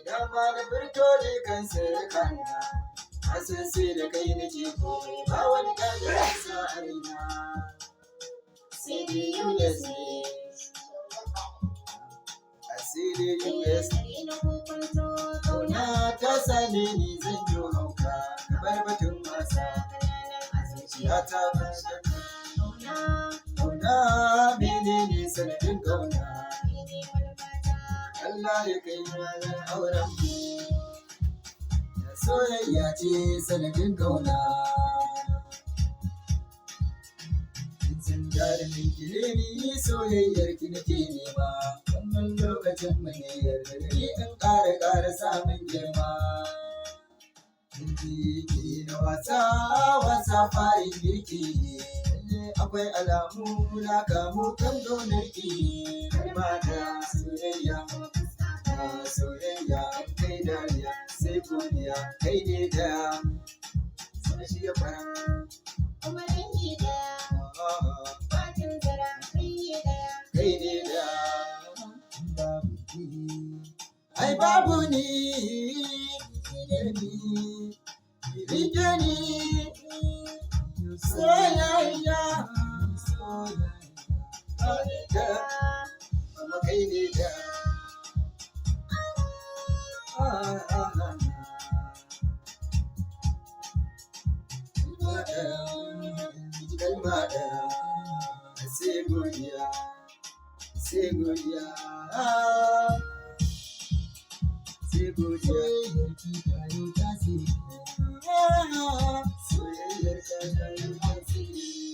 dama da furto ne kan sirkana hasan sai da kai nake komai ba wani ɗaga sa a raina sai dai USA asiri USA kauna ta same ni zan yi hauka bar batun wasa a zuciya ta kauna menene sanadin kauna Allah ya kai ranar auren mu da soyayya ce sanadin kauna kin jarumin ki ne ni soyayyar ki nake nema wannan lokacin mu ne yarda da ni in ƙara samun girma ki na wasa farin girki akwai alamu na kamu kan gonar ki kalma da soyayya kai dariya sai godiya kai ne da sai shi ya fara kuma dangi da bakin zara kai ne da ai babu ni rike ni soyayya kuma kai ne da kalma da sai godiya sai godiya sai godiya soyayyar ka ta yi tasiri